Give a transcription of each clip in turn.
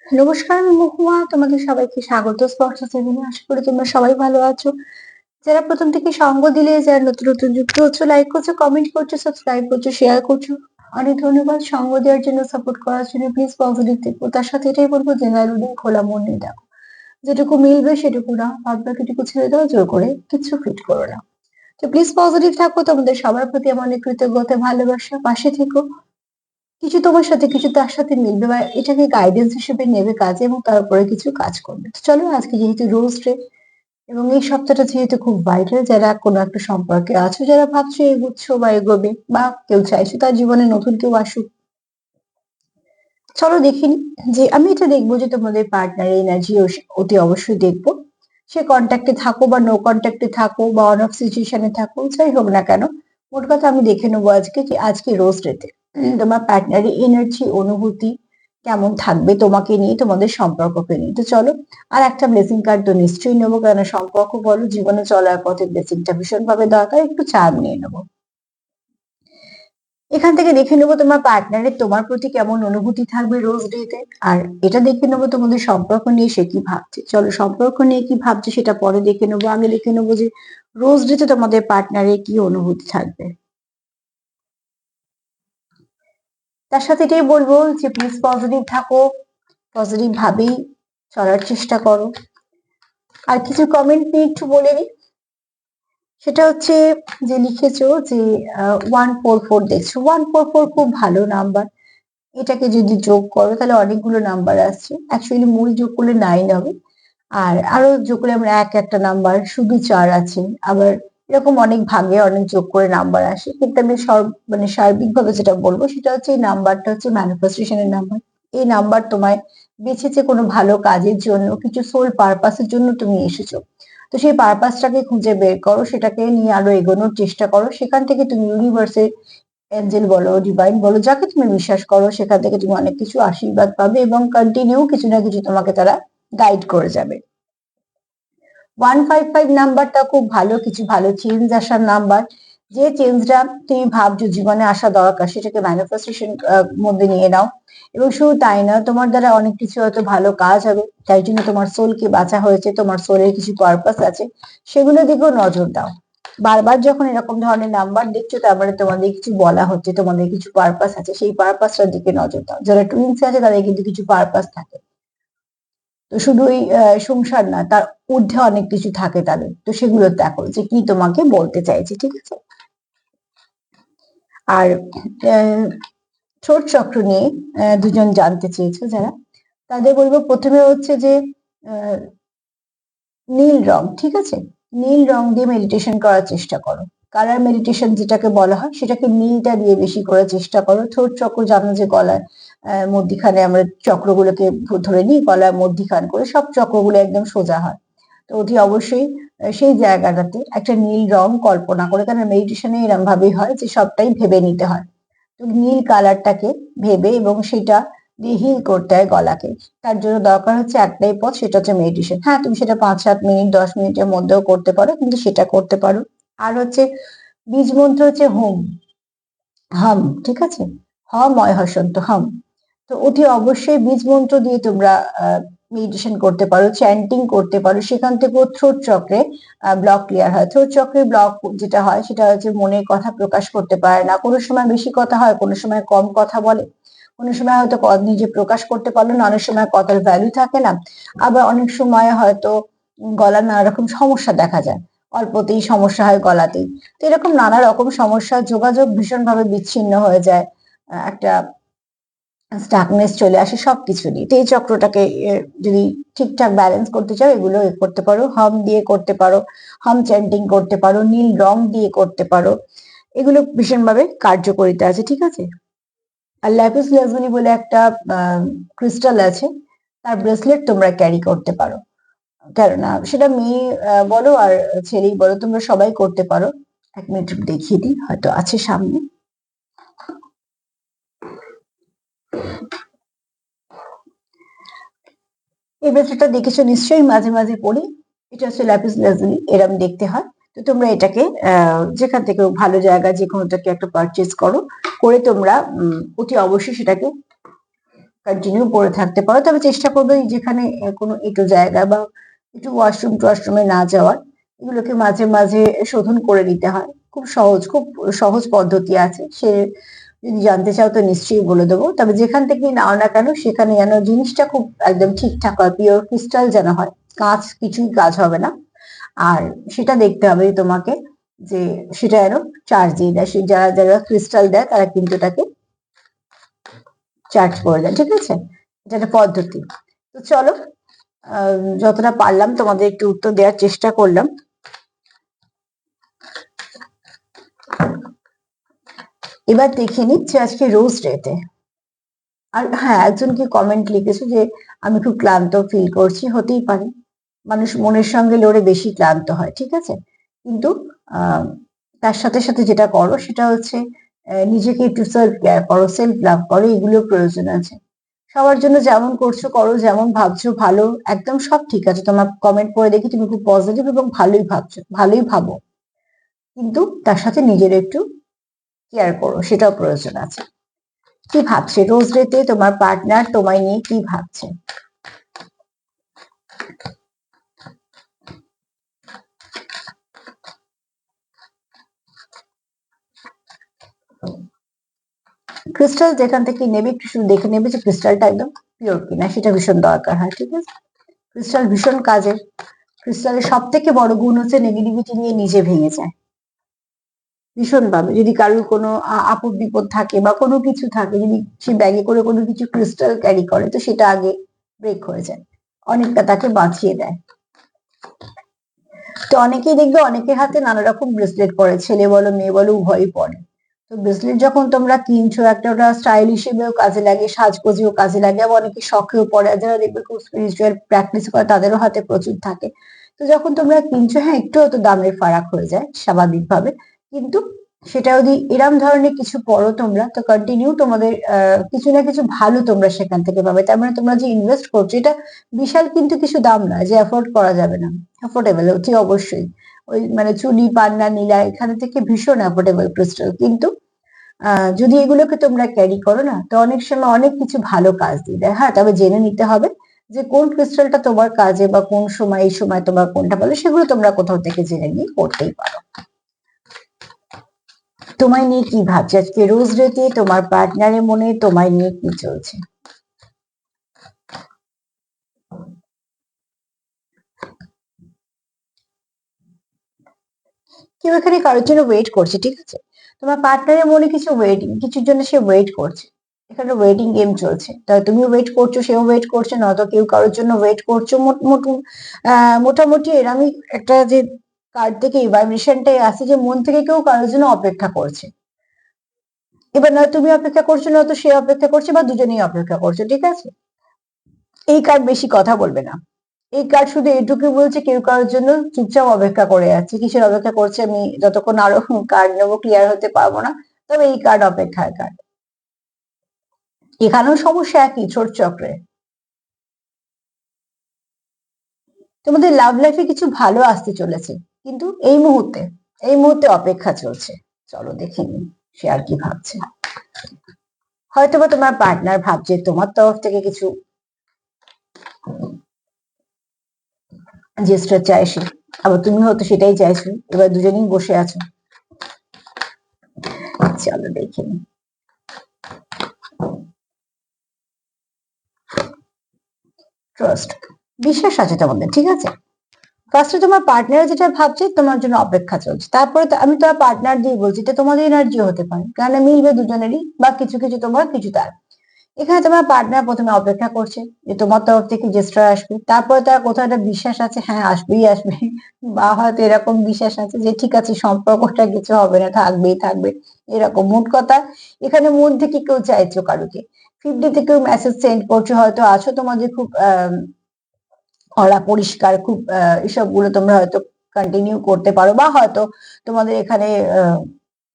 নমস্কার, আমি মহুয়া। তোমাদের সবাইকে স্বাগত স্পর্শ সেভেনে। আশা করি তোমরা সবাই ভালো আছো। যারা প্রথম থেকে সঙ্গ দিলে, যারা নতুন নতুন যুক্ত হচ্ছ, লাইক করছো, কমেন্ট করছো, সাবস্ক্রাইব করছো, শেয়ার করছো, অনেক ধন্যবাদ। সঙ্গ দেওয়ার জন্য, সাপোর্ট করার জন্য। প্লিজ পজিটিভ থেকো। তার সাথে এটাই বলবো, জেনারেল রিডিং খোলা মন নিয়ে দেখো। যেটুকু মিলবে সেটুকু না, বাদ বাকিটুকু ছেড়ে দাও। জোর করে কিছু ফিট করো না। তো প্লিজ পজিটিভ থাকো। তোমাদের সবার প্রতি আমার অনেক কৃতজ্ঞতা, ভালোবাসা। পাশে থেকো। কিছু তোমার সাথে, কিছু তার সাথে মিলবে, বা এটাকে গাইডেন্স হিসেবে নেবে কাজে, এবং তার উপরে কিছু কাজ করবে। তো চলো, আজকে যেহেতু রোজ ডে, এবং এই সপ্তাহটা যেহেতু খুব ভাইটাল, যারা কোনো একটা সম্পর্কে আছো, যারা ভাবছো এগুচ্ছ বা এগোবে, বা কেউ চাইছো তার জীবনে নতুন কেউ আসুক, চলো দেখিনি। যে আমি এটা দেখবো যে তোমাদের পার্টনারের এনার্জি অতি অবশ্যই দেখবো। সে কন্ট্যাক্টে থাকো বা নো কন্ট্যাক্টে থাকো, বা অন অফ সিচুয়েশনে থাকো, যাই হোক না কেন, মোট কথা আমি দেখে নেবো আজকে যে আজকে রোজ ডেতে তোমার পার্টনারের এনার্জি, অনুভূতি কেমন থাকবে তোমাকে নিয়ে, তোমাদের সম্পর্ককে নিয়ে। তো চলো, আর একটা ব্লেসিং কার্ড তো নিশ্চয়ই নেবো, কারণ সম্পর্ক বলো, জীবনে চলার পথে ব্লেসিংটা ভীষণ ভাবে দরকার। একটু চাপ নিয়ে নেবো। এখান থেকে দেখে নেবো তোমার পার্টনারের তোমার প্রতি কেমন অনুভূতি থাকবে রোজ ডেতে। আর এটা দেখে নেবো তোমাদের সম্পর্ক নিয়ে সে কি ভাবছে। চলো, সম্পর্ক নিয়ে কি ভাবছে সেটা পরে দেখে নেবো। আগে দেখে নেবো যে রোজ ডেতে তোমাদের পার্টনারের কি অনুভূতি থাকবে। তার সাথে এটাই বলবো যে প্লিজ পজিটিভ থাকো, পজিটিভ ভাবেই চলার চেষ্টা করো। আর কিছু কমেন্ট নিয়ে একটু বলে নিই। সেটা হচ্ছে যে লিখেছো যে 144 দেখছো। 144 খুব ভালো নাম্বার। এটাকে যদি যোগ করো তাহলে অনেকগুলো নাম্বার আসছে। অ্যাকচুয়ালি মূল যোগ করলে 9 হবে। আর আরো যোগ করলে আমরা একটা নাম্বার, শুধু 4 আছে। আবার এরকম অনেক ভাগে অনেক যোগ করে নাম্বার আসে। কিন্তু আমি মানে সার্বিকভাবে যেটা বলবো সেটা হচ্ছে, এই নাম্বারটা হচ্ছে ম্যানিফেস্টেশনের নাম্বার। এই নাম্বার তোমায় বেঁচেছে কোনো ভালো কাজের জন্য, কিছু সোল পারপাসের জন্য তুমি এসেছো। তো সেই পারপাসটাকে খুঁজে বের করো, সেটাকে নিয়ে আরো এগোনোর চেষ্টা করো। সেখান থেকে তুমি ইউনিভার্সের এঞ্জেল বলো, ডিভাইন বলো, যাকে তুমি বিশ্বাস করো, সেখান থেকে তুমি অনেক কিছু আশীর্বাদ পাবে, এবং কন্টিনিউ কিছু না কিছু তোমাকে তারা গাইড করে যাবে। 155 নাম্বারটা খুব ভালো, কিছু ভালো চেঞ্জ আসার নাম্বার। যে চেঞ্জটা তুমি ভাবছো জীবনে আসা দরকার, সেটাকে ম্যানিফেস্টেশন মধ্যে নিয়ে নাও। এবং শুধু তাই না, তোমার দ্বারা অনেক কিছু হয়তো ভালো কাজ হবে, তাই জন্য তোমার সোলকে বাঁচা হয়েছে, তোমার সোলের কিছু পারপাস আছে, সেগুলো দিকেও নজর দাও। বারবার যখন এরকম ধরনের নাম্বার দেখছো, তার মানে তোমাদের কিছু বলা হচ্ছে, তোমাদের কিছু পারপাস আছে, সেই পারপাসটার দিকে নজর দাও। যারা টুইন্স আছে তাদের কিন্তু কিছু পারপাস থাকে। তো শুধু ওই সংসার না, তার ঊর্ধ্বে অনেক কিছু থাকে তাদের। তো সেগুলো দেখো যে কি তোমাকে বলতে চাইছে, ঠিক আছে। আর ঠোঁট চক্র নিয়ে দুজন জানতে চেয়েছো যারা, তাদের বলবো প্রথমে হচ্ছে যে আহ, নীল রং, ঠিক আছে। নীল রং দিয়ে মেডিটেশন করার চেষ্টা করো। কালার মেডিটেশন যেটাকে বলা হয়, সেটাকে নীলটা দিয়ে বেশি করার চেষ্টা করো। ঠোঁট চক্র জানো যে গলার মধ্যিখানে আমরা চক্রগুলোকে ধরে নিই, গলার মধ্যিখান করে সব চক্রগুলো একদম সোজা হয়। তো অতি অবশ্যই সেই জায়গাটাতে একটা নীল রং কল্পনা করে, কারণ মেডিটেশনে এরকম ভাবেই হয় যে সবটাই ভেবে নিতে হয়। তো নীল কালারটাকে ভেবে, এবং সেটা দিয়ে হিল করতে হয় গলাকে। তার জন্য দরকার হচ্ছে একটাই পথ, সেটা হচ্ছে মেডিটেশন। হ্যাঁ, তুমি সেটা 5-7 মিনিট, 10 মিনিটের মধ্যেও করতে পারো, কিন্তু সেটা করতে পারো। আর হচ্ছে বীজ মন্ত্র হচ্ছে হোম, হাম, ঠিক আছে। হ ময় হসন্ত, হাম। তো অতি অবশ্যই বীজ মন্ত্র দিয়ে তোমরা মেডিটেশন করতে পারো, চ্যান্টিং করতে পারো। সেখান থেকেও থ্রোট চক্রে ব্লক ক্লিয়ার হয়। থ্রোট চক্রে ব্লক যেটা হয়, সেটা হচ্ছে মনের কথা প্রকাশ করতে পারে না। কোনো সময় বেশি কথা হয়, কোনো সময় কম কথা বলে, কোনো সময় হয়তো নিজে প্রকাশ করতে পারলো না, অনেক সময় কথার ভ্যালু থাকে না। আবার অনেক সময় হয়তো গলার নানা রকম সমস্যা দেখা যায়, অল্পতেই সমস্যা হয় গলাতেই। তো এরকম নানা রকম সমস্যা, যোগাযোগ ভীষণভাবে বিচ্ছিন্ন হয়ে যায়, একটা স্টাকনেস চলে আসে সবকিছু নিয়ে। তো এই চক্রটাকে যদি ঠিকঠাক ব্যালেন্স করতে চাও, এগুলো করতে পারো। হাম দিয়ে করতে পারো, হাম চ্যান্টিং করতে পারো, নীল রং দিয়ে করতে পারো। এগুলো ভীষণভাবে কার্যকরিতা আছে, ঠিক আছে। আর ল্যাপিস লাজুলি বলে একটা ক্রিস্টাল আছে, তার ব্রেসলেট তোমরা ক্যারি করতে পারো। কেননা সেটা মেয়ে বলো আর ছেলেই বলো, তোমরা সবাই করতে পারো। 1 মিনিট দেখিয়ে দিই, হয়তো আছে সামনে। এই ব্রেসলেটটা দেখেছো নিশ্চয়ই, মাঝে মাঝে পরি। এটা হচ্ছে ল্যাপিস লাজুলি, এরম দেখতে হয়। তো তোমরা এটাকে যেখান থেকে ভালো জায়গা যে কোনোটাকে একটা পারচেজ করো, করে তোমরা অতি অবশ্যই সেটাকে কন্টিনিউ পরে থাকতে পারো, তবে চেষ্টা করবে যেখানে কোনো একটু জায়গা বা একটু ওয়াশরুম টওয়াশরুমে না যাওয়ার, এগুলোকে মাঝে মাঝে শোধন করে নিতে হয়। খুব সহজ পদ্ধতি আছে, সে যদি জানতে চাও তো নিশ্চয়ই বলে দেবো। তবে যেখান থেকে নাও না কেন সেখানে যেন জিনিসটা খুব একদম ঠিকঠাক হয়, পিওর ক্রিস্টাল যেন হয়, কাঁচ কিছুই কাজ হবে না। আর সেটা দেখতে হবে তোমাকে যে সেটা যেন চার্জ দিয়ে দেয়, যারা যারা ক্রিস্টাল দেয় তারা কিন্তু এটাকে চার্জ করে দেয়, ঠিক আছে? এটা একটা পদ্ধতি। তো চলো, যতটা পারলাম তোমাদের একটু উত্তর দেওয়ার চেষ্টা করলাম। এবার দেখে নিচ্ছি আজকে রোজ ডেতে। আর হ্যাঁ, একজনকে কমেন্ট লিখেছে যে আমি খুব ক্লান্ত ফিল করছি। হতেই পারে, মানুষ মনের সঙ্গে লড়ে বেশি ক্লান্ত হয়, ঠিক আছে? কিন্তু তার সাথে সাথে যেটা করো সেটা হচ্ছে নিজেকে একটু সেলফ কেয়ার করো, সেলফ লাভ করো, এগুলো প্রয়োজন আছে। সবার জন্য যেমন করছো করো, যেমন ভাবছো ভালো, একদম সব ঠিক আছে। তোমার কমেন্ট পড়ে দেখি তুমি খুব পজিটিভ এবং ভালোই ভাবছো, ভালোই ভাবো, কিন্তু তার সাথে নিজের একটু কেয়ার করো, সেটাও প্রয়োজন আছে। কি ভাবছে রোজ ডেতে তোমার পার্টনার তোমায় নিয়ে, কি ভাবছে? ক্রিস্টাল যেখান থেকে নেবে একটু শুধু দেখে নেবে যে ক্রিস্টালটা একদম পিওর কিনা, সেটা ভীষণ দরকার হয়, ঠিক আছে? ক্রিস্টাল ভীষণ কাজের। ক্রিস্টালের সব থেকে বড় গুণ হচ্ছে নেগেটিভিটি নিয়ে নিজে ভেঙে যায় ভীষণ ভাবে। যদি কারোর কোনো আপদ বিপদ থাকে বা কোনো কিছু থাকে, যদি সে ব্যাগে করে কোনো কিছু ক্রিস্টাল ক্যারি করে, তো সেটা আগে ব্রেক হয়ে যায়, অনেকটা তাকে বাঁচিয়ে দেয়। তো অনেকেই দেখবে অনেকের হাতে নানা রকম ব্রেসলেট পরে, ছেলে বলো মেয়ে বলো উভয়ই পরে। তো ব্রেসলেট যখন তোমরা কিনছো, একটা ওটা স্টাইল হিসেবেও কাজে লাগে, সাজগোজেও কাজে লাগে, আবার অনেকে শখেও পরে। আর যারা দেখবে খুব স্পিরিচুয়াল প্র্যাকটিস করে তাদেরও হাতে প্রচুর থাকে। তো যখন তোমরা কিনছো, হ্যাঁ একটু হয়তো দামের ফারাক হয়ে যায় স্বাভাবিকভাবে, কিন্তু সেটা যদি এরম ধরনের কিছু পড়ো তোমরা, তো কন্টিনিউ তোমাদের কিছু না কিছু ভালো তোমরা সেখান থেকে পাবে। তার মানে তোমরা যে ইনভেস্ট করছো, এটা বিশাল কিন্তু কিছু দাম নয় যে অ্যাফোর্ড করা যাবে না, অ্যাফোর্ডেবল অতি অবশ্যই। ওই মানে চুড়ি পান্না নীলা এখানে থেকে ভীষণ অ্যাফোর্ডেবল ক্রিস্টাল, কিন্তু যদি এগুলোকে তোমরা ক্যারি করো না, তো অনেক সময় অনেক কিছু ভালো কাজ দিয়ে দেয়। হ্যাঁ, তবে জেনে নিতে হবে যে কোন ক্রিস্টালটা তোমার কাজে, বা কোন সময় এই সময় তোমার কোনটা বলে, সেগুলো তোমরা কোথাও থেকে জেনে নিয়ে করতেই পারো। তোমায় নিয়ে কি ভাবছে আজকে রোজ ডেতে তোমার পার্টনারের মনে, তোমায় নিয়ে কি চলছে? কেউ এখানে কারোর জন্য ওয়েট করছে, ঠিক আছে? তোমার পার্টনারের মনে কিছু ওয়েটিং, কিছুর জন্য সে ওয়েট করছে। এখানে ওয়েটিং গেম চলছে, তাই তুমিও ওয়েট করছো, সেও ওয়েট করছে, নয়তো কেউ কারোর জন্য ওয়েট করছো। মোটামুটি এরমই একটা যে কার্ড থেকে ভাইব্রেশনটাই আসে যে মন থেকে কেউ কারোর জন্য অপেক্ষা করছে। এবার না তুমি অপেক্ষা করছো, না তো সে অপেক্ষা করছে, বা দুজনেই অপেক্ষা করছো, ঠিক আছে? এই কার্ড বেশি কথা বলবে না। এই কার্ড শুধু এইটুকু বলছে কেউ কারোর জন্য চুপচাপ অপেক্ষা করে যাচ্ছে। কিসের অপেক্ষা করছে আমি যতক্ষণ আরো কার্ড নেবো ক্লিয়ার হতে পারবো না। তবে এই কার্ড অপেক্ষার কার্ড। এখানেও সমস্যা একই, ছোট চক্রে। তোমাদের লাভ লাইফে কিছু ভালো আসতে চলেছে, কিন্তু এই মুহূর্তে অপেক্ষা চলছে। চলো দেখে নিই সে আর কি ভাবছে। হয়তোবা তোমার পার্টনার ভাবছে তোমার তরফ থেকে কিছু জেস্টার চায় সে, আবার তুমি হয়তো সেটাই চাইছো। এবার দুজনেই বসে আছো, চলো দেখে নিই। ট্রাস্ট, বিশ্বাস আছে তোমাদের, ঠিক আছে? ফার্স্টে তোমার পার্টনার যেটা ভাবছে তোমার জন্য অপেক্ষা চলছে, তারপরে আমি তোমার পার্টনার দিয়ে বলছি, এটা তোমাদের এনার্জি হতে পারে, কারণ মিলবে দুজনেরই, বা কিছু কিছু তোমার কিছু তার। এখানে তোমার পার্টনার প্রথমে অপেক্ষা করছে যে তোমার তরফ থেকে জেস্টার আসবে, তারপরে তার কোথাও একটা বিশ্বাস আছে, হ্যাঁ আসবেই আসবে, বা হয়তো এরকম বিশ্বাস আছে যে ঠিক আছে সম্পর্কটা কিছু হবে না, থাকবেই থাকবে, এরকম মোট কথা। এখানে মন থেকে কেউ চাইছো কারুকে, 50 থেকেও মেসেজ সেন্ড করছো, হয়তো আছো তোমাদের খুব অরা পরিষ্কার, খুব এসব গুলো তোমরা হয়তো কন্টিনিউ করতে পারো, বা হয়তো তোমাদের এখানে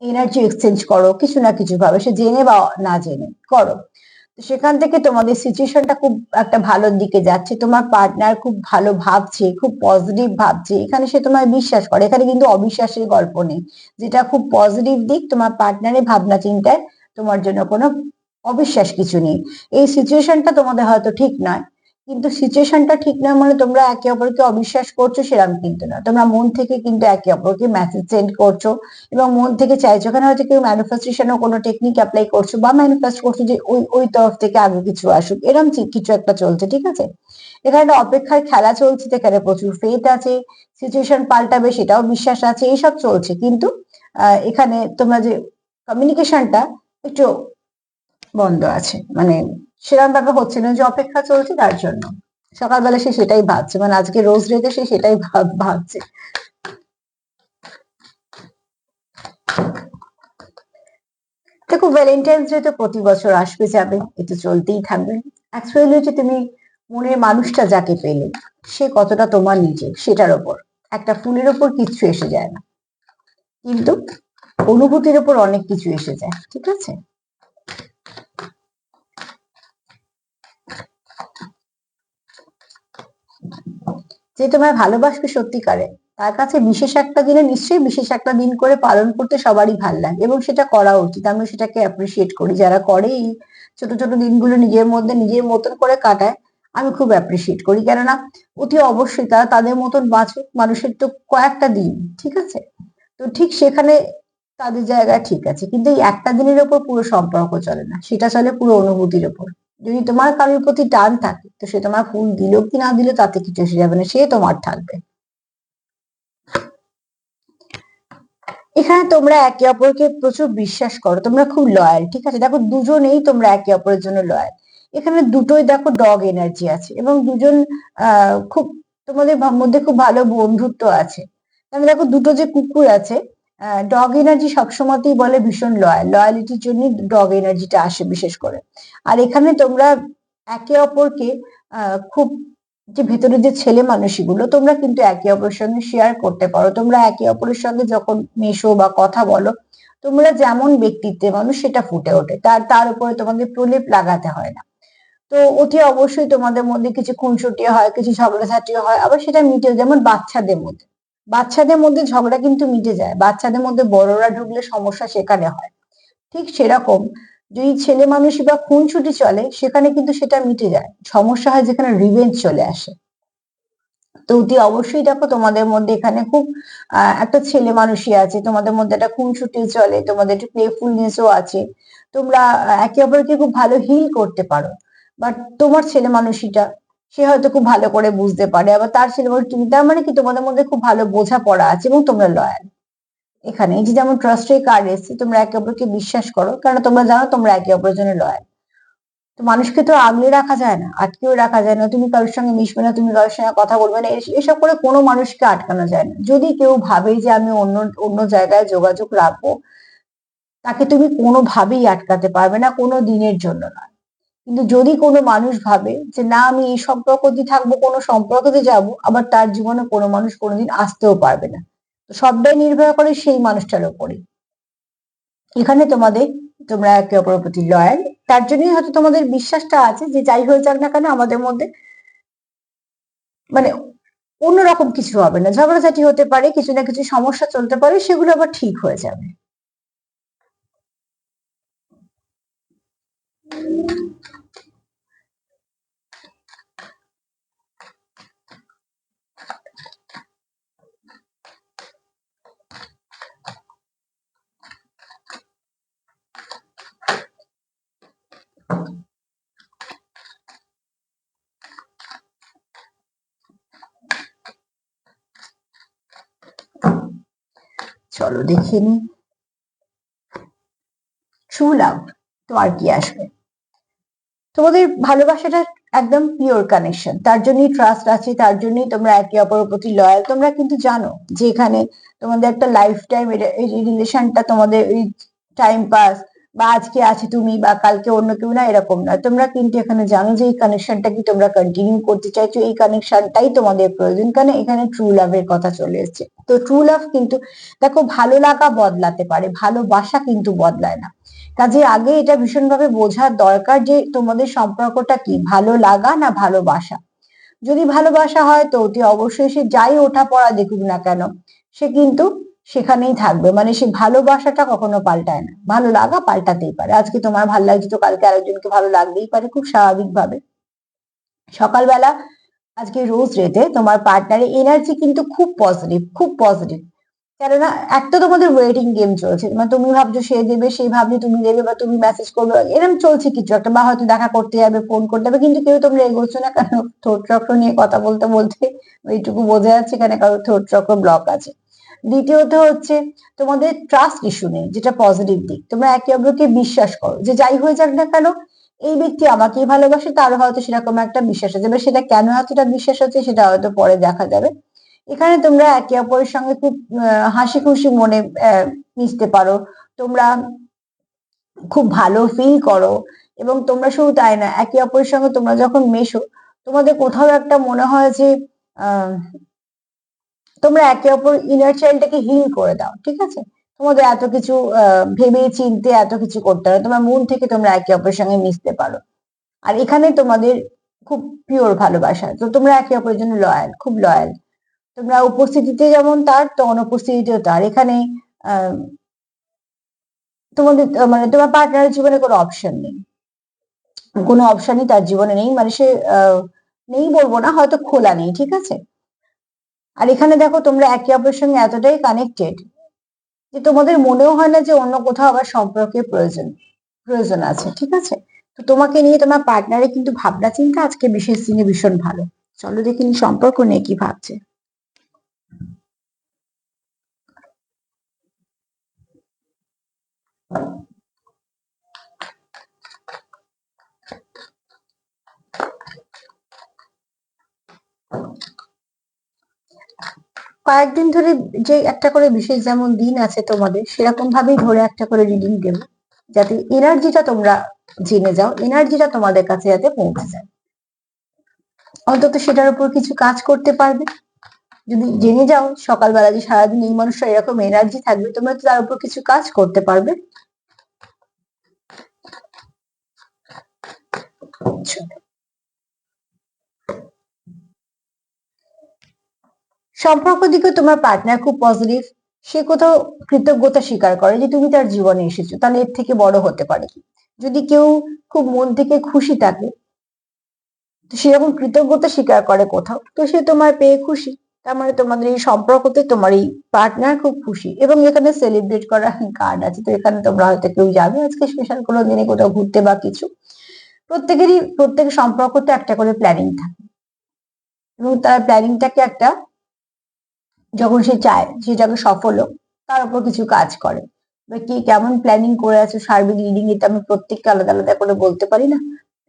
এনার্জি এক্সচেঞ্জ করো কিছু না কিছু ভাবে, সে জেনে বা না জেনে করো। তো সেখান থেকে তোমাদের সিচুয়েশনটা খুব একটা ভালোর দিকে যাচ্ছে, তোমার পার্টনার খুব ভালো ভাবছে, খুব পজিটিভ ভাবছে, এখানে সে তোমায় বিশ্বাস করে। এখানে কিন্তু অবিশ্বাসের গল্প নেই, যেটা খুব পজিটিভ দিক, তোমার পার্টনারের ভাবনা চিন্তায় তোমার জন্য কোনো অবিশ্বাস কিছু নেই। এই সিচুয়েশনটা তোমাদের হয়তো ঠিক নয়, কিন্তু সিচুয়েশনটা ঠিক নয় মানে তোমরা একে অপরকে অবিশ্বাস করছো সেরকম কিন্তু না, তোমরা মন থেকে কিন্তু একে অপরকে মেসেজ সেন্ড করছো এবং মন থেকে চাইছো। এখানে হয়তো কেউ ম্যানিফেস্টেশনও কোনো টেকনিক অ্যাপ্লাই করছো বা ম্যানিফেস্ট করছো যে ওই ওই তরফ থেকে আগে কিছু আসুক, এরকম কিছু একটা চলছে, ঠিক আছে। এখানে একটা অপেক্ষার খেলা চলছে, এখানে প্রচুর ফেথ আছে, সিচুয়েশন পাল্টাবে সেটাও বিশ্বাস আছে, এইসব চলছে। কিন্তু এখানে তোমরা যে কমিউনিকেশনটা একটু বন্ধ আছে, মানে সেরকম ভাবে হচ্ছে না, যে অপেক্ষা চলছে তার জন্য। সকালবেলা সে সেটাই ভাবছে, মানে আজকে রোজ রেতে সে সেটাই ভাবছে। দেখো ভ্যালেন্টাইন্স ডে তো প্রতি বছর আসবে যাবে, এটা চলতেই থাকবে। অ্যাকচুয়ালি হচ্ছে তুমি মনের মানুষটা যাকে পেলে সে কতটা তোমার নিজে সেটার ওপর, একটা ফুলের ওপর কিচ্ছু এসে যায় না, কিন্তু অনুভূতির ওপর অনেক কিছু এসে যায়, ঠিক আছে। যে তোমায় ভালোবাসবে সত্যিকারে তার কাছে বিশেষ একটা দিনে নিশ্চয়ই বিশেষ একটা দিন করে পালন করতে সবারই ভালো লাগে এবং সেটা করা উচিত। আমি সেটাকে অ্যাপ্রিসিয়েট করি, যারা করে এই ছোট ছোট দিনগুলো নিজের মধ্যে নিজের মতন করে কাটায়, আমি খুব অ্যাপ্রিসিয়েট করি। কেননা অতি অবশ্যই তারা তাদের মতন বাঁচুক, মানুষের তো কয়েকটা দিন, ঠিক আছে। তো ঠিক সেখানে তাদের জায়গায় ঠিক আছে, কিন্তু এই একটা দিনের ওপর পুরো সম্পর্ক চলে না, সেটা চলে পুরো অনুভূতির ওপর। যদি তোমার কারোর প্রতি টান থাকে তো সে তোমার ফুল দিল কি না দিল তাতে কিছু এসে যাবে না, সে তোমার থাকবে। এখানে তোমরা একে অপরকে প্রচুর বিশ্বাস করো, তোমরা খুব লয়াল, ঠিক আছে। দেখো দুজনেই তোমরা একে অপরের জন্য লয়াল। এখানে দুটোই দেখো ডগ এনার্জি আছে এবং দুজন খুব তোমাদের মধ্যে খুব ভালো বন্ধুত্ব আছে। তাহলে দেখো দুটো যে কুকুর আছে, ডগ এনার্জি সবসময়তেই বলে ভীষণ লয়াল, লয়ালিটির জন্য ডগ এনার্জিটা আসে বিশেষ করে। আর এখানে তোমরা একে অপরকে খুব, যে ভেতরে যে ছেলে মানুষগুলো তোমরা কিন্তু একে অপরের সঙ্গে শেয়ার করতে পারো, তোমরা একে অপরের সঙ্গে যখন মেশো বা কথা বলো, তোমরা যেমন ব্যক্তিত্বের মানুষ সেটা ফুটে ওঠে, তার উপরে তোমাদের প্রলেপ লাগাতে হয় না। তো অতি অবশ্যই তোমাদের মধ্যে কিছু খুনসুটি হয়, কিছু ঝগড়াঝাটিও হয়, আবার সেটা মিটে, যেমন বাচ্চাদের মধ্যে ঝগড়া কিন্তু মিটে যায়, বাচ্চাদের মধ্যে বড়রা ঢুকলে সমস্যা সেখানে হয়। ঠিক সেরকম যদি ছেলে মানুষই বা খুনসুটি চলে সেখানে কিন্তু সেটা মিটে যায়, সমস্যা হয় যেখানে রিভেঞ্জ চলে আসে। তো অতি অবশ্যই দেখো তোমাদের মধ্যে এখানে খুব একটা ছেলে মানুষই আছে, তোমাদের মধ্যে একটা খুনসুটি চলে, তোমাদের একটু প্লেফুলনেসও আছে, তোমরা একে অপরকে খুব ভালো হিল করতে পারো। বাট তোমার ছেলে মানুষিটা সে হয়তো খুব ভালো করে বুঝতে পারে, আবার তার ছেলে মানুষ তুমি, তার মানে কি তোমাদের মধ্যে খুব ভালো বোঝাপড়া আছে এবং তোমরা লয়াল। এখানে এই যে যেমন ট্রাস্টের কার্ড এসেছে, তোমরা একে অপরকে বিশ্বাস করো কারণ তোমরা জানো তোমরা একে অপরের জন্য লয়াল। তো মানুষকে তো আগলে রাখা যায় না, আটকেও রাখা যায় না, তুমি কারোর সঙ্গে মিশবে না, তুমি কারোর সঙ্গে কথা বলবে না, এসব করে কোনো মানুষকে আটকানো যায় না। যদি কেউ ভাবে যে আমি অন্য অন্য জায়গায় যোগাযোগ রাখবো, তাকে তুমি কোনোভাবেই আটকাতে পারবে না, কোনো দিনের জন্য নয়। কিন্তু যদি কোনো মানুষ ভাবে যে না আমি এই সম্পর্কতে থাকবো, কোনো সম্পর্কতে যাব, আবার তার জীবনে কোনো মানুষ কোনোদিন আসতেও পারবে না। তো সবটাই নির্ভর করে সেই মানুষটার উপরে। এখানে তোমরা একে অপরের প্রতি লয়াল, তার জন্যই হয়তো তোমাদের বিশ্বাসটা আছে যে যাই হয়ে যাক না কেন আমাদের মধ্যে মানে অন্যরকম কিছু হবে না, ঝগড়াঝাটি হতে পারে, কিছু না কিছু সমস্যা চলতে পারে, সেগুলো আবার ঠিক হয়ে যাবে। চলো দেখে নি ট্রু লাভ, তো আর কি আসবে। তোমাদের ভালোবাসাটা একদম পিওর কানেকশন, তার জন্যই ট্রাস্ট আছে, তার জন্যই তোমরা একে অপরের প্রতি লয়াল। তোমরা কিন্তু জানো যে এখানে তোমাদের একটা লাইফ টাইম এই রিলেশনটা তোমাদের ওই টাইম পাস বা আজকে আছে তুমি বা কালকে অন্য কেউ না এরকম না, তোমরা কিন্তু এখানে জানো যে এই কানেকশনটা কি তোমরা কন্টিনিউ করতে চাইছো, এই কানেকশনটাই তোমাদের প্রয়োজন, কারণ এখানে ট্রু লাভের কথা চলে এসেছে। তো ট্রু লাভ কিন্তু দেখো ভালো লাগা বদলাতে পারে, ভালোবাসা কিন্তু বদলায় না। কাজে আগে এটা ভীষণভাবে বোঝার দরকার যে তোমাদের সম্পর্কটা কি, ভালো লাগা না ভালোবাসা। যদি ভালোবাসা হয় তো অতি অবশ্যই সে যাই ওঠা পড়া দেখুক না কেন, সে কিন্তু সেখানেই থাকবে, মানে সেই ভালোবাসাটা কখনো পাল্টায় না। ভালো লাগা পাল্টাতেই পারে, আজকে তোমার ভালো লাগছে তো কালকে আরেকজনকে ভালো লাগতেই পারে, খুব স্বাভাবিক ভাবে। সকালবেলা আজকে রোজ রেতে তোমার পার্টনারের এনার্জি কিন্তু খুব পজিটিভ, খুব পজিটিভ। কেননা একটা তোমাদের ওয়েটিং গেম চলছে, মানে তুমি ভাবছো সে দেবে, সে ভাবছে তুমি দেবে, বা তুমি মেসেজ করবে, এরকম চলছে কিছু একটা, বা হয়তো দেখা করতে যাবে, ফোন করতে যাবে, কিন্তু কেউ তোমরা এগোচ্ছ না। কারণ থ্রোট চক্র নিয়ে কথা বলতে বলতে ওইটুকু বোঝা যাচ্ছে এখানে কারো থ্রোট চক্র ব্লক আছে। দ্বিতীয়ত হচ্ছে তোমাদের ট্রাস্ট ইস্যু নেই, যেটা পজিটিভ দিক। তোমরা একে অপরকে বিশ্বাস করো যে যাই হয়ে যাক না কেন এই ব্যক্তি আমাকেই ভালোবাসে, তার হয়তো সেরকম একটা বিশ্বাস আছে, এবার সেটা কেন এতটা বিশ্বাস আছে সেটা হয়তো পরে দেখা যাবে। এখানে তোমরা একে অপরের সঙ্গে খুব হাসি খুশি মনে মিশতে পারো, তোমরা খুব ভালো ফিল করো। এবং তোমরা শুধু তাই না, একে অপরের সঙ্গে তোমরা যখন মেশো তোমাদের কোথাও একটা মনে হয় যে আহ তোমরা একে অপর ইনার চাইল্ডটাকে হিল করে দাও, ঠিক আছে? তোমাদের এত কিছু ভেবে চিনতে এত কিছু করতে হবে, তোমার মন থেকে তোমরা একে অপরের সঙ্গে মিশতে পারো। আর এখানে তোমাদের খুব পিওর ভালোবাসা, তো তোমরা একে অপরের জন্য লয়াল, খুব লয়াল। তোমরা উপস্থিতিতে যেমন তার, তো অনুপস্থিতিতেও তার। এখানে আহ তোমাদের মানে তোমার পার্টনারের জীবনে কোনো অপশন নেই, কোনো অপশনই তার জীবনে নেই, মানে সে নেই বলবো না, হয়তো খোলা নেই, ঠিক আছে? আর এখানে দেখো তোমরা একে অপরের সঙ্গে এতটাই কানেক্টেড যে তোমাদের মনেও হয় না যে অন্য কোথাও আবার সম্পর্কের প্রয়োজন প্রয়োজন আছে, ঠিক আছে? তো তোমাকে নিয়ে তোমার পার্টনারের কিন্তু ভাবনা চিন্তা আজকে বিশেষ দিনে ভীষণ ভালো। চলো দেখিনি সম্পর্ক নিয়ে কি ভাবছে। কয়েকদিন ধরে যে একটা করে বিশেষ যেমন দিন আছে তোমাদের, সেরকম ভাবেই ধরে একটা করে রিডিং দেবো, যাতে এনার্জিটা তোমরা জেনে যাও, এনার্জিটা তোমাদের কাছে যাতে পৌঁছে যায়, অন্তত সেটার উপর কিছু কাজ করতে পারবে। যদি জেনে যাও সকালবেলা যে সারাদিন এই মানুষটা এরকম এনার্জি থাকবে, তোমরা তো তার উপর কিছু কাজ করতে পারবে। সম্পর্ক দিকে তোমার পার্টনার খুব পজিটিভ, সে কোথাও কৃতজ্ঞতা স্বীকার করে যে তুমি তার জীবনে এসেছো, তাহলে এর থেকে বড় হতে পারে কি? যদি কেউ খুব মন থেকে খুশি থাকে, তো সেরকম কৃতজ্ঞতা স্বীকার করে কোথাও, তো সে তোমার পেয়ে খুশি। তার মানে তোমাদের এই সম্পর্কতে তোমার এই পার্টনার খুব খুশি। এবং এখানে সেলিব্রেট করা কার্ড আছে, তো এখানে তোমরা হয়তো কেউ যাবে আজকে স্পেশাল কোনো দিনে কোথাও ঘুরতে বা কিছু। প্রত্যেক সম্পর্কতে একটা করে প্ল্যানিং থাকে, এবং তার প্ল্যানিংটাকে একটা, যখন সে চায় সেটাকে সফল হোক, তার উপর কিছু কাজ করে। এবার কি কেমন প্ল্যানিং করে আছে সার্বিক রিডিং, এটা আমি প্রত্যেককে আলাদা আলাদা করে বলতে পারি না।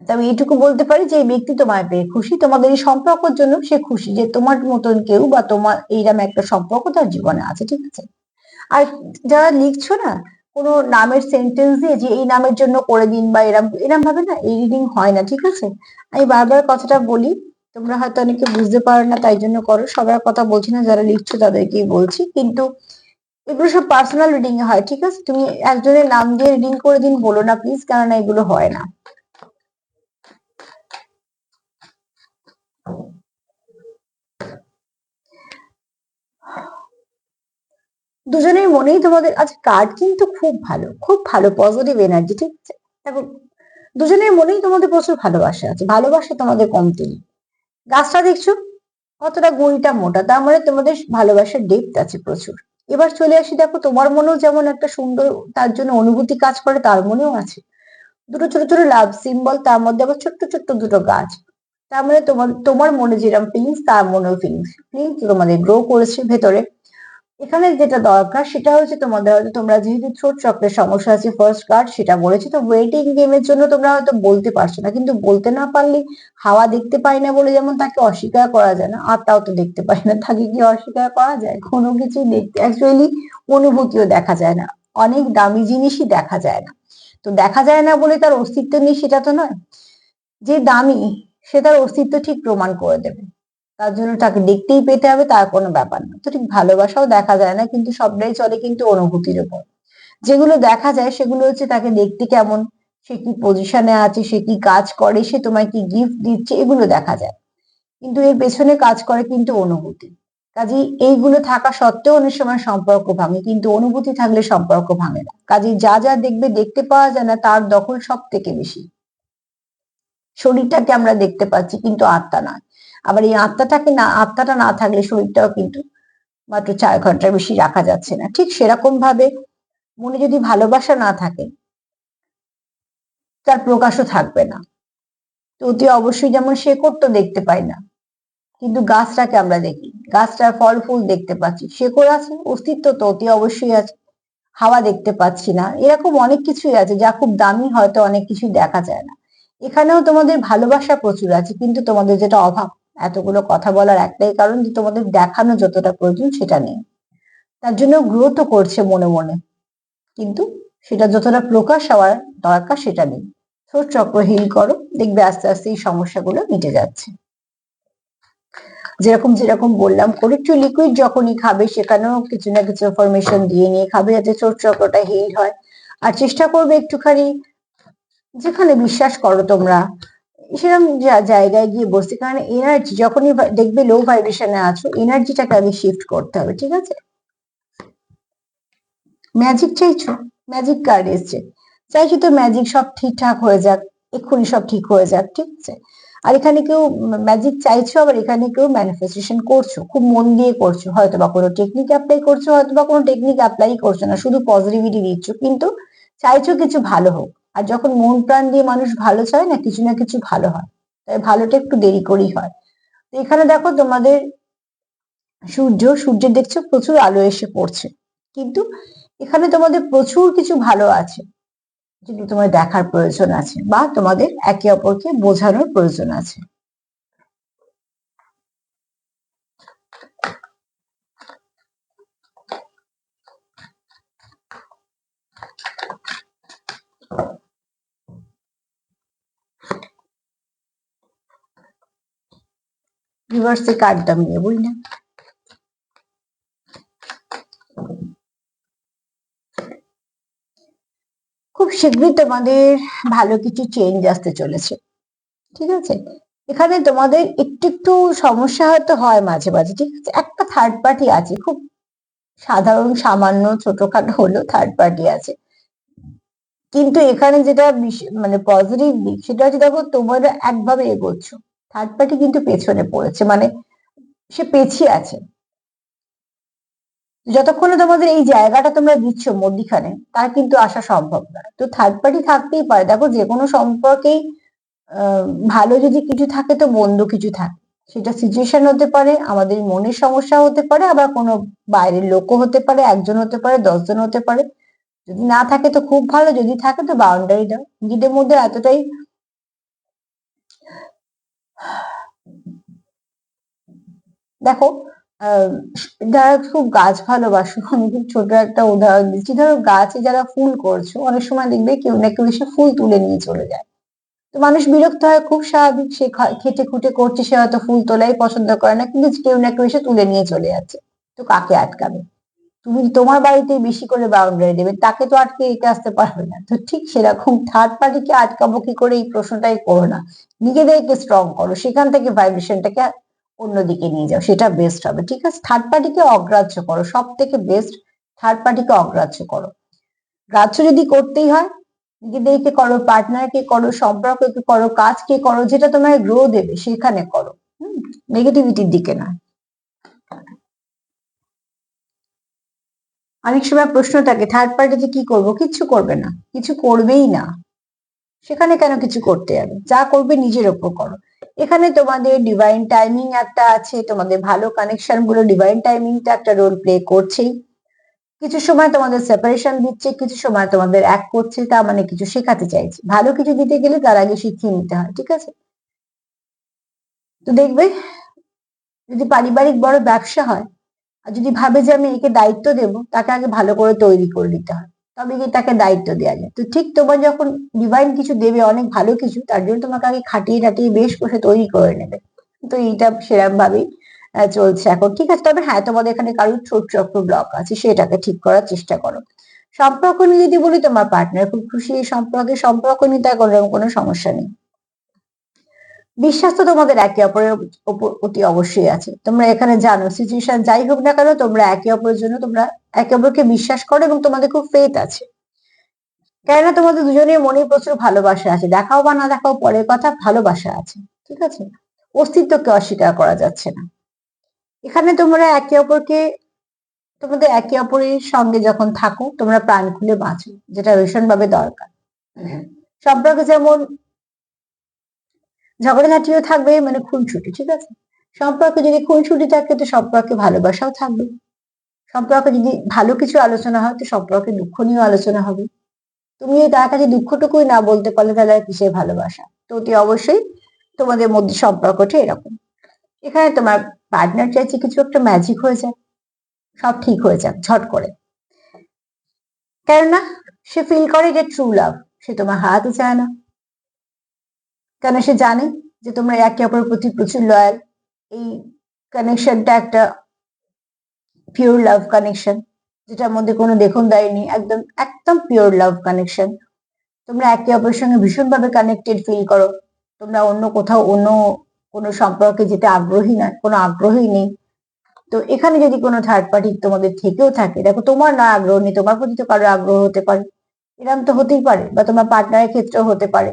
তবে এইটুকু বলতে পারি যে এই ব্যক্তি তোমায় পেয়ে খুশি, তোমাদের এই সম্পর্কের জন্য সে খুশি যে তোমার মতন কেউ বা তোমার এইরকম একটা সম্পর্ক তার জীবনে আছে, ঠিক আছে? আর যারা লিখছো না কোনো নামের সেন্টেন্স দিয়ে যে এই নামের জন্য করে দিন বা এরম এরম ভাবে না এই রিডিং হয় না, ঠিক আছে? আমি বারবার কথাটা বলি, তোমরা হয়তো অনেকে বুঝতে পারো না তাই জন্য করো, সবার কথা বলছি না, যারা লিখছো তাদেরকেই বলছি। কিন্তু এগুলো সব পার্সোনাল রিডিং এ হয়, ঠিক আছে? তুমি একজনের নাম দিয়ে রিডিং করে দিন বলো না প্লিজ, কেননা এগুলো হয় না। দুজনের মনেই তোমাদের আজ কার্ড কিন্তু খুব ভালো, খুব ভালো পজিটিভ এনার্জি, ঠিক আছে? দেখো দুজনের মনেই তোমাদের প্রচুর ভালোবাসা আছে, ভালোবাসা তোমাদের কমতি নেই। গাছটা দেখছো কতটা গুঁড়িটা মোটা, তার মানে তোমাদের ভালোবাসার ডেপথ আছে প্রচুর। এবার চলে আসি, দেখো তোমার মনেও যেমন একটা সুন্দর তার জন্য অনুভূতি কাজ করে, তার মনেও আছে দুটো ছোট ছোট লাভ সিম্বল, তার মধ্যে আবার ছোট্ট ছোট্ট দুটো গাছ। তার মানে তোমার তোমার মনে যেরকম ফিলিংস তার মনেও ফিলিংস ফিলিংস তোমাদের গ্রো করেছে ভেতরে। এখানে যেটা দরকার সেটা হচ্ছে তোমাদের হয়তো, তোমরা যেহেতু থ্রোট চক্রের সমস্যা আছে, ফার্স্ট কার্ড সেটা বলেছে, তো ওয়েটিং গেমের জন্য তোমরা হয়তো বলতে পারছো না, কিন্তু বলতে না পারলে হাওয়া দেখতে পাই না বলে যেমন তাকে অস্বীকার করা যায় না, আত্মাও তো দেখতে পাই না, তাকে কি অস্বীকার করা যায়? কোনো কিছু দেখতে অ্যাকচুয়ালি অনুভূতিও দেখা যায় না, অনেক দামি জিনিসই দেখা যায় না। তো দেখা যায় না বলে তার অস্তিত্ব নেই সেটা তো নয়। যে দামি সে তার অস্তিত্ব ঠিক প্রমাণ করে দেবে, তার জন্য তাকে দেখতেই পেতে হবে তার কোনো ব্যাপার না। তো ঠিক ভালোবাসাও দেখা যায় না, কিন্তু সবটাই চলে কিন্তু অনুভূতির উপর। যেগুলো দেখা যায় সেগুলো হচ্ছে তাকে দেখতে কেমন, সে কি পজিশনে আছে, সে কি কাজ করে, সে তোমায় কি গিফট দিচ্ছে, এগুলো দেখা যায়। কিন্তু এর পেছনে কাজ করে কিন্তু অনুভূতি। কাজেই এইগুলো থাকা সত্ত্বেও অনেক সময় সম্পর্ক ভাঙে, কিন্তু অনুভূতি থাকলে সম্পর্ক ভাঙে না। কাজেই যা যা দেখবে দেখতে পাওয়া যায় না, তার দখল সব থেকে বেশি। শরীরটাকে আমরা দেখতে পাচ্ছি কিন্তু আত্মা নয়। আবার এই আত্মাটা না থাকলে শরীরটাও কিন্তু মাত্র 4 ঘন্টার বেশি রাখা যাচ্ছে না। ঠিক সেরকম ভাবে মনে যদি ভালোবাসা না থাকে, তার প্রকাশও থাকবে না। তো অতি অবশ্যই যেমন শেকড় তো দেখতে পাই না, কিন্তু গাছটাকে আমরা দেখি, গাছটার ফল ফুল দেখতে পাচ্ছি, শেকড় আছে, অস্তিত্ব তো অতি অবশ্যই আছে। হাওয়া দেখতে পাচ্ছি না, এরকম অনেক কিছুই আছে যা খুব দামি, হয়তো অনেক কিছুই দেখা যায় না। এখানেও তোমাদের ভালোবাসা প্রচুর আছে, কিন্তু তোমাদের যেটা অভাব, এতগুলো কথা বলার একটাই কারণ যে তোমাদের দেখানো যতটা প্রয়োজন সেটা নেই। তার জন্য গ্রোথ করছে মনে মনে, কিন্তু সেটা যতটা প্রকাশ হওয়ার দরকার সেটা নেই। থ্রোট চক্র হিল করো, দেখবে আস্তে আস্তে এই সমস্যাগুলো মিটে যাচ্ছে। যেরকম যেরকম বললাম, করে একটু লিকুইড যখনই খাবে সেখানেও কিছু না কিছু ইনফরমেশন দিয়ে নিয়ে খাবে, যাতে থ্রোট চক্রটা হিল হয়। আর চেষ্টা করবে একটুখানি, যেখানে বিশ্বাস করো তোমরা সেরকম জায়গায় গিয়ে বসতে, কারণ এনার্জি যখনই দেখবে লো ভাইব্রেশনে আছো, এনার্জিটাকে আগে শিফট করতে হবে, ঠিক আছে? ম্যাজিক চাইছো, ম্যাজিক কার্ড এসছে, চাইছো তো ম্যাজিক সব ঠিকঠাক হয়ে যাক, এক্ষুনি সব ঠিক হয়ে যাক, ঠিক আছে? আর এখানে কেউ ম্যাজিক চাইছো, আবার এখানে কেউ ম্যানিফেস্টেশন করছো, খুব মন দিয়ে করছো, হয়তো বা কোনো টেকনিক অ্যাপ্লাই করছো, হয়তো বা কোনো টেকনিক অ্যাপ্লাই করছো না, শুধু পজিটিভিটি দিচ্ছ, কিন্তু চাইছো কিছু ভালো হোক। আর যখন মন প্রাণ দিয়ে মানুষ ভালো চায় না কিছু ভালো হয়, তাই ভালোটা একটু দেরি করেই হয়। তো এখানে দেখো তোমাদের সূর্যের দেখছো প্রচুর আলো এসে পড়ছে, কিন্তু এখানে তোমাদের প্রচুর কিছু ভালো আছে যেগুলো তোমার দেখার প্রয়োজন আছে, বা তোমাদের একে অপরকে বোঝানোর প্রয়োজন আছে। রিভার্সে কাটতাম নিয়ে, বুঝলি না? খুব শীঘ্রই তোমাদের ভালো কিছু চেঞ্জ আসতে চলেছে, ঠিক আছে? এখানে তোমাদের একটু একটু সমস্যা হয়তো হয় মাঝে মাঝে, ঠিক আছে? একটা থার্ড পার্টি আছে, খুব সাধারণ সামান্য ছোটখাটো হলেও থার্ড পার্টি আছে, কিন্তু এখানে যেটা মানে পজিটিভ দিক সেটা হচ্ছে, দেখো তোমরা একভাবে এগোচ্ছ, থার্ড পার্টি কিন্তু পেছনে পড়েছে, মানে সে পেছিয়ে আছে। যতক্ষণে তোমাদের এই জায়গাটা তোমরা দিচ্ছ মধ্যিখানে, তার কিন্তু আসা সম্ভব নয়। তো থার্ড পার্টি থাকতেই পারে, দেখো যে কোনো সম্পর্কেই ভালো যদি কিছু থাকে তো মন্দ কিছু থাকে, সেটা সিচুয়েশন হতে পারে, আমাদের মনের সমস্যা হতে পারে, আবার কোনো বাইরের লোকও হতে পারে, একজন হতে পারে, 10 জন হতে পারে। যদি না থাকে তো খুব ভালো, যদি থাকে তো বাউন্ডারি দাও। নিজেদের মধ্যে এতটাই দেখো, যারা খুব গাছ ভালোবাসো, আমি খুব ছোট একটা উদাহরণ দিচ্ছি, ধরো গাছে যারা ফুল করছো, অনেক সময় দেখবে কেউ না কেউ এসে ফুল তুলে নিয়ে চলে যায়। তো মানুষ বিরক্ত হয়, খুব স্বাভাবিক, সে খেটে খুঁটে করছে, সে হয়তো ফুল তোলাই পছন্দ করে না, কিন্তু কেউ না কেউ এসে তুলে নিয়ে চলে যাচ্ছে। তো কাকে আটকাবে? তুমি তোমার বাড়িতে বেশি করে বাউন্ডারি দেবে, তাকে তো আটকে রেখে আসতে পারবে না। তো ঠিক সেরকম থার্ড পার্টিকে আটকাবো কি করে, এই প্রশ্নটাই করো না, নিজেদেরকে স্ট্রং করো, সেখান থেকে ভাইব্রেশনটাকে অন্যদিকে নিয়ে যাও, সেটা বেস্ট হবে, ঠিক আছে? থার্ড পার্টিকে অগ্রাহ্য করো, সব থেকে বেস্ট থার্ড পার্টিকে অগ্রাহ্য করো। গ্রাহ্য যদি করতেই হয়, নিজেদেরকে করো, পার্টনারকে করো, সম্পর্ককে করো, কাজকে করো, যেটা তোমার গ্রো দেবে সেখানে করো, নেগেটিভিটির দিকে না। অনেক সময় প্রশ্ন থাকে থার্ড পার্টিতে কি করব, কিচ্ছু করবে না, কিছু করবেই না, সেখানে কেন কিছু করতে যাবে, যা করবে নিজের ওপর করো। এখানে তোমাদের ডিভাইন টাইমিং একটা আছে, তোমাদের ভালো কানেকশন গুলো ডিভাইন টাইমিংটা একটা রোল প্লে করছেই। কিছু সময় তোমাদের সেপারেশন দিচ্ছে, কিছু সময় তোমাদের এক করছে, তার মানে কিছু শেখাতে চাইছে। ভালো কিছু দিতে গেলে তার আগে শিখিয়ে নিতে হয়, ঠিক আছে? তো দেখবে, যদি পারিবারিক বড় ব্যবসা হয়, আর যদি ভাবে যে আমি একে দায়িত্ব দেব, তাকে আগে ভালো করে তৈরি করে নিতে হয়, তবে গিয়ে তাকে দায়িত্ব দেওয়া যায়। তো ঠিক তোমার যখন ডিভাইন কিছু দেবে, অনেক ভালো কিছু, তার জন্য তোমাকে আগে খাটিয়ে টাটিয়ে বেশ করে তৈরি করে নেবে। তো এইটা সেরকম ভাবেই চলছে এখন, ঠিক আছে? তবে হ্যাঁ, তোমাদের এখানে কারোর ছোট চক্র ব্লক আছে, সেটাকে ঠিক করার চেষ্টা করো। সম্পর্ক নিয়ে যদি বলি, তোমার পার্টনার খুব খুশি এই সম্পর্কে, সম্পর্ক নিয়ে তার কোনো সমস্যা নেই। বিশ্বাস তো তোমাদের একে অপরের প্রতি অবশ্যই আছে। তোমরা এখানে জানো সিচুয়েশন যাই হোক না কেন তোমরা একে অপরের জন্য তোমরা একে অপরকে বিশ্বাস করো এবং তোমাদের খুব ফেথ আছে। কেননা তোমাদের দুজনের মনে প্রচুর ভালোবাসা আছে, দেখাও বা না দেখাও পরের কথা, ভালোবাসা আছে। ঠিক আছে, অস্তিত্বকে অস্বীকার করা যাচ্ছে না। এখানে তোমরা একে অপরকে, তোমাদের একে অপরের সঙ্গে যখন থাকো তোমরা প্রাণ খুলে বাঁচো, যেটা ভীষণভাবে দরকার। সম্পর্কে যেমন ঝগড়াঝাটিও থাকবে, মানে খুনসুটি, ঠিক আছে। সম্পর্কে যদি খুনসুটি থাকে তো সম্পর্কে ভালোবাসাও থাকবে। সম্পর্কে যদি ভালো কিছু আলোচনা হয় তো সম্পর্কে দুঃখ নিয়েও আলোচনা হবে। তুমি তার কাছে দুঃখটুকুই না বলতে পারলে তাহলে আর কিসের ভালোবাসা। তো অতি অবশ্যই তোমাদের মধ্যে সম্পর্কটা এরকম। এখানে তোমার পার্টনার চাইছে কিছু একটা ম্যাজিক হয়ে যায়, সব ঠিক হয়ে যাক ঝট করে। কেননা সে ফিল করে যে ট্রু লাভ, সে তোমার হারাতে চায় না। কেন সে জানে যে তোমরা একে অপরের প্রতি প্রচুর লয়াল। এই কানেকশনটা একটা পিওর লাভ কানেকশন, যেটার মধ্যে কোনো দেখনদারি নেই, একদম একদম পিওর লাভ কানেকশন। তোমরা একে অপরের সঙ্গে ভীষণভাবে কানেক্টেড ফিল করো। তোমরা অন্য কোথাও অন্য কোনো সম্পর্কে যেতে আগ্রহী না, কোনো আগ্রহই নেই। তো এখানে যদি কোনো থার্ড পার্টি তোমাদের থেকেও থাকে, দেখো তোমার না আগ্রহ নেই, তোমার প্রতি তো কারো আগ্রহ হতে পারে, এরকম তো হতেই পারে, বা তোমার পার্টনারের ক্ষেত্রেও হতে পারে।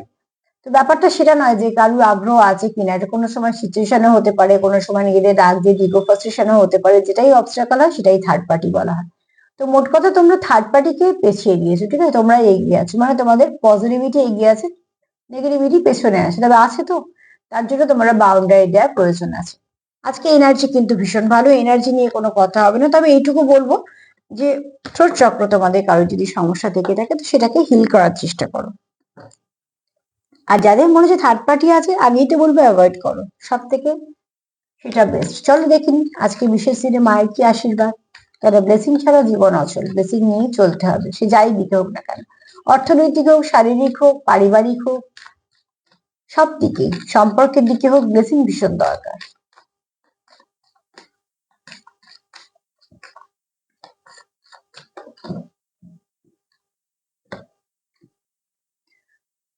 তো ব্যাপারটা সেটা নয় যে কারোর আগ্রহ আছে কিনা, এটা কোনো সময় সিচুয়েশনও হতে পারে, কোনো সময় নিজেদের রাগ যে ইগো ফ্রাস্ট্রেশনও হতে পারে। যেটাই অবস্ট্রাকল হয় সেটাই থার্ড পার্টি বলা হয়। তো মোট কথা তোমরা থার্ড পার্টিকে পেছিয়ে দিয়েছো, ঠিক আছে, তোমরা এগিয়ে আছো, মানে তোমাদের পজিটিভিটি এগিয়ে আছে, নেগেটিভিটি পেছনে আছে, তবে আছে তো, তার জন্য তোমরা বাউন্ডারি দেওয়ার প্রয়োজন আছে। আজকে এনার্জি কিন্তু ভীষণ ভালো, এনার্জি নিয়ে কোনো কথা হবে না। তবে এইটুকু বলবো যে থ্রোট চক্র তোমাদের কারো যদি সমস্যা থেকে থাকে তো সেটাকে হিল করার চেষ্টা করো। আর যাদের মনে হচ্ছে থার্ড পার্টি আছে আগেই তো বলবো অ্যাভয়েড করো, সব থেকে সেটা বেস্ট। চলো দেখিনি আজকে বিশেষ দিনে মায়ের কি আশীর্বাদ। তারা ব্লেসিং ছাড়া জীবন অচল, ব্লেসিং নিয়েই চলতে হবে, সে যাই দিকে হোক না কেন, অর্থনৈতিক হোক, শারীরিক হোক, পারিবারিক হোক, সব দিকে, সম্পর্কের দিকে হোক, ব্লেসিং ভীষণ দরকার।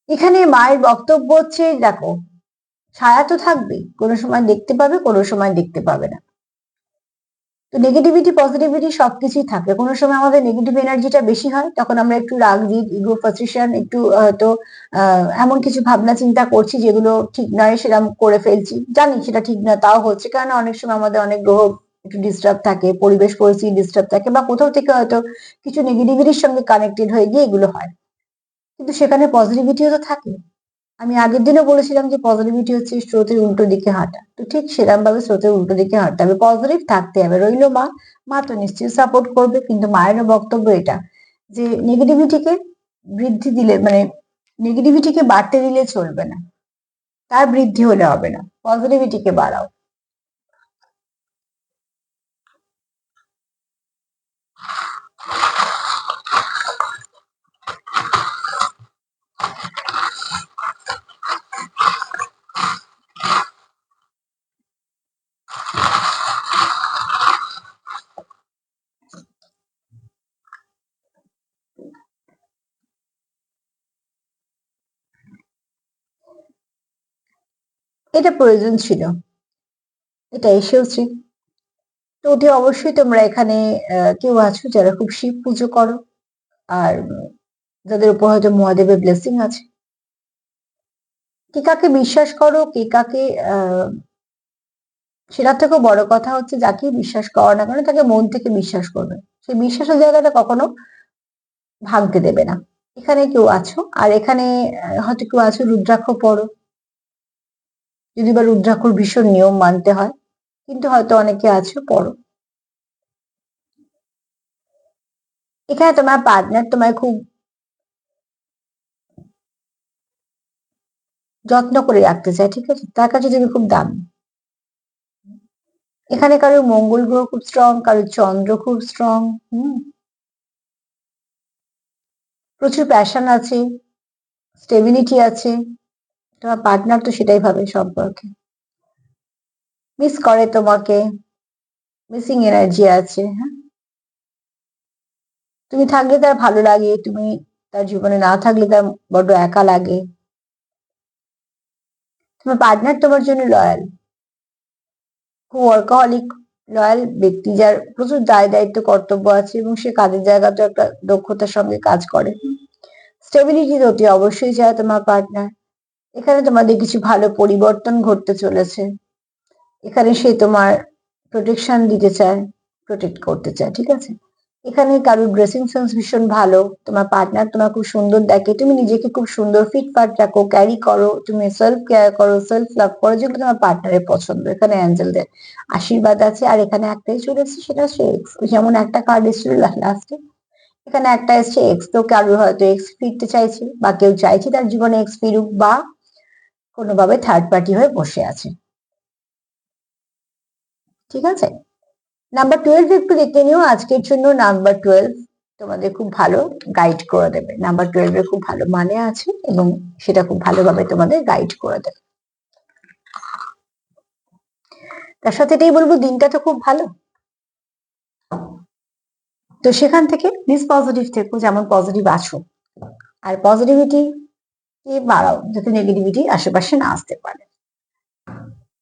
এখানে মায়ের বক্তব্য হচ্ছে, দেখো ছায়া তো থাকবেই, কোনো সময় দেখতে পাবে, কোনো সময় দেখতে পাবে না। তো নেগেটিভিটি পজিটিভিটি সবকিছুই থাকে, কোনো সময় আমাদের নেগেটিভ এনার্জিটা বেশি হয়, তখন আমরা একটু রাগ জিদ ইগো ফ্রাস্ট্রেশন একটু হয়তো এমন কিছু ভাবনা চিন্তা করছি যেগুলো ঠিক নয়, সেরকম করে ফেলছি, জানি সেটা ঠিক না, তাও হচ্ছে। কারণ অনেক সময় আমাদের অনেক গ্রহ একটু ডিস্টার্ব থাকে, পরিবেশ পরিস্থিতি ডিস্টার্ব থাকে, বা কোথাও থেকে হয়তো কিছু নেগেটিভিটির সঙ্গে কানেক্টেড হয়ে গিয়ে এগুলো হয়। কিন্তু সেখানে পজিটিভিটিও তো থাকে। আমি আগের দিনও বলেছিলাম যে পজিটিভিটি হচ্ছে স্রোতের উল্টো দিকে হাঁটা, তো ঠিক সেরকম ভাবে স্রোতের উল্টো দিকে হাঁটতে হবে, পজিটিভ থাকতে হবে। রইলো মা, মা তো নিশ্চয়ই সাপোর্ট করবে, কিন্তু মায়েরও বক্তব্য এটা যে নেগেটিভিটিকে বৃদ্ধি দিলে, মানে নেগেটিভিটিকে বাড়তে দিলে চলবে না, তার বৃদ্ধি হলে হবে না, পজিটিভিটিকে বাড়াও। এটা প্রয়োজন ছিল, এটা এসেওছে। তো অতি অবশ্যই তোমরা এখানে কেউ আছো যারা খুব শিব পুজো করো, আর যাদের উপর হয়তো মহাদেবের ব্লেসিং আছে। কে কাকে বিশ্বাস করো, কে কাকে সেটার থেকেও বড় কথা হচ্ছে যাকে বিশ্বাস করো না কেন তাকে মন থেকে বিশ্বাস করবে, সেই বিশ্বাসের জায়গাটা কখনো ভাঙতে দেবে না। এখানে কেউ আছো, আর এখানে হয়তো কেউ আছো রুদ্রাক্ষ পড়ো, যদি বা রুদ্রাক্ষর ভীষণ নিয়ম মানতে হয়, কিন্তু হয়তো অনেকে আছো পড়ো। এখানে তোমার পার্টনার তোমায় খুব যত্ন করে রাখতে চায়, ঠিক আছে, তার কাছে তুমি খুব দামি। এখানে কারোর মঙ্গল গ্রহ খুব স্ট্রং, কারোর চন্দ্র খুব স্ট্রং। প্রচুর প্যাশন আছে, স্টেবিলিটি আছে। তোমার পার্টনার তো সেটাই ভাবে সম্পর্কে, মিস করে তোমাকে, মিসিং এনার্জি আছে। হ্যাঁ, তুমি থাকলে তার ভালো লাগে, তুমি তার জীবনে না থাকলে তার বড্ড একা লাগে। তোমার পার্টনার তোমার জন্য লয়াল, খুব ওয়ার্কাহলিক লয়াল ব্যক্তি, যার প্রচুর দায় দায়িত্ব কর্তব্য আছে এবং সে কাজের জায়গাতে একটা দক্ষতার সঙ্গে কাজ করে। স্টেবিলিটি অতি অবশ্যই চায় তোমার পার্টনার। এখানে তোমাদের কিছু ভালো পরিবর্তন ঘটতে চলেছে। এখানে সে তোমার প্রোটেকশন দিতে চায়, প্রোটেক্ট করতে চায়, ঠিক আছে। এখানে কারোর ড্রেসিং সেন্স ভীষণ ভালো, তোমার পার্টনার তোমার খুব সুন্দর দেখে, তুমি নিজেকে খুব সুন্দর ফিটফাট রাখো, ক্যারি করো, তুমি সেলফ কেয়ার করো, সেলফ লাভ করো, যেগুলো তোমার পার্টনারের পছন্দ। এখানে অ্যাঞ্জেলদের আশীর্বাদ আছে। আর এখানে একটাই চলেছে, সেটা হচ্ছে এক্স। যেমন একটা কার্ড এসেছিল লাস্টে, এখানে একটা এসছে এক্স। তো কারোর হয়তো এক্স ফিরতে চাইছে, বা কেউ চাইছে তার জীবনে এক্স ফিরুক, বা কোনোভাবে থার্ড পার্টি হয়ে বসে আছে, ঠিক আছে। নাম্বার 12 একটু দেখে নিও আজকের জন্য। নাম্বার 12 তোমাদের খুব ভালো গাইড করে দেবে। নাম্বার 12 এর খুব ভালো মানে আছে এবং সেটা খুব ভালোভাবে তোমাদের গাইড করে দেবে। তার সাথে এটাই বলবো, দিনটা তো খুব ভালো, তো সেখান থেকে প্লিজ পজিটিভ থেকো, যেমন পজিটিভ আছো। আর পজিটিভিটি কে বাড়াও, যাতে নেগেটিভিটি আশেপাশে না আসতে পারে।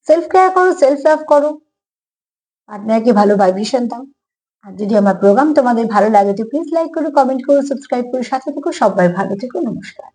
সেলফ কেয়ার করো, সেলফ লাভ করো, পার্টনারকে ভালো ভাইব্রেশন দাও। আর যদি আমার প্রোগ্রাম তোমাদের ভালো লাগে তো প্লিজ লাইক করো, কমেন্ট করো, সাবস্ক্রাইব করো, সাথে থেকো। সবাই ভালো থেকো, নমস্কার।